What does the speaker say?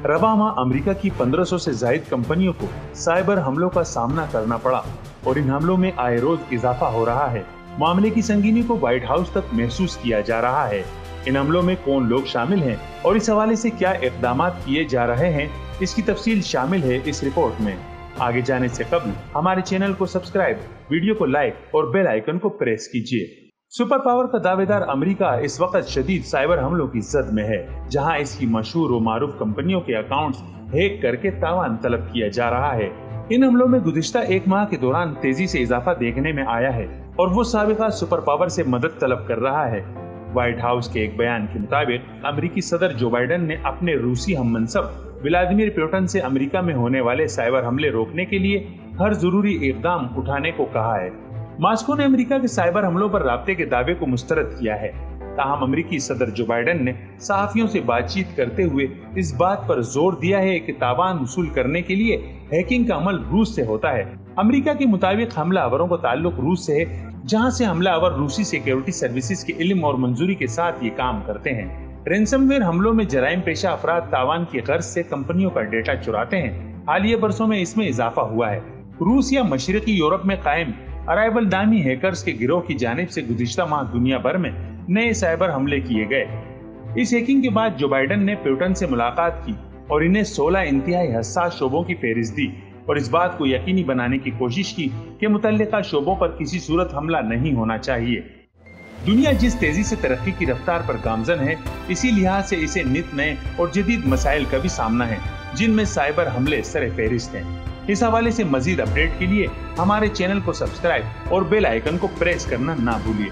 रवा माह अमेरिका की 1500 से जायद कंपनियों को साइबर हमलों का सामना करना पड़ा और इन हमलों में आए रोज इजाफा हो रहा है। मामले की संगीनी को व्हाइट हाउस तक महसूस किया जा रहा है। इन हमलों में कौन लोग शामिल हैं और इस हवाले से क्या इक़दाम किए जा रहे हैं, इसकी तफसील शामिल है इस रिपोर्ट में। आगे जाने से कबल हमारे चैनल को सब्सक्राइब, वीडियो को लाइक और बेल आइकन को प्रेस कीजिए। सुपर पावर का दावेदार अमेरिका इस वक्त शदीद साइबर हमलों की जद में है, जहां इसकी मशहूर और मारूफ कंपनियों के अकाउंट्स हैक करके तावान तलब किया जा रहा है। इन हमलों में गुज़िश्ता एक माह के दौरान तेजी से इजाफा देखने में आया है और वो साबिका सुपर पावर से मदद तलब कर रहा है। व्हाइट हाउस के एक बयान के मुताबिक अमेरिकी सदर जो बाइडेन ने अपने रूसी हममनसब व्लादिमीर पुतिन से अमेरिका में होने वाले साइबर हमले रोकने के लिए हर जरूरी इक़दाम उठाने को कहा है। मॉस्को ने अमेरिका के साइबर हमलों पर राब्ते के दावे को मुस्तरद किया है। ताहम अमेरिकी सदर जो बाइडेन ने सहाफियों से बातचीत करते हुए इस बात पर जोर दिया है कि तावान वसूल करने के लिए हैकिंग का अमल रूस से होता है। अमेरिका के मुताबिक हमलावरों का ताल्लुक रूस से है, जहां से हमलावर रूसी सिक्योरिटी सर्विसेज के इल्म और मंजूरी के साथ ये काम करते हैं। रैंसमवेयर हमलों में जराइम पेशा अफराद तावान की गर्ज से कंपनियों का डेटा चुराते हैं। हालिया बरसों में इसमें इजाफा हुआ है। रूस या मशरकी यूरोप में कायम अराइवल दामी हैकर्स के गिरोह की जानिब से गुज़िश्ता माह दुनिया भर में नए साइबर हमले किए गए। इस हैकिंग के बाद जो बाइडेन ने पुतिन से मुलाकात की और इन्हें 16 इंतहाई हसास शोबों की फहरिस्त दी और इस बात को यकीनी बनाने की कोशिश की कि मुतल्लिका शोबों पर किसी सूरत हमला नहीं होना चाहिए। दुनिया जिस तेजी से तरक्की की रफ्तार पर गामजन है, इसी लिहाज से इसे नित नए और जदीद मसाइल का भी सामना है, जिनमें साइबर हमले सरे फहरिस्त हैं। इस हवाले से मजीद अपडेट के लिए हमारे चैनल को सब्सक्राइब और बेल आइकन को प्रेस करना ना भूलिए।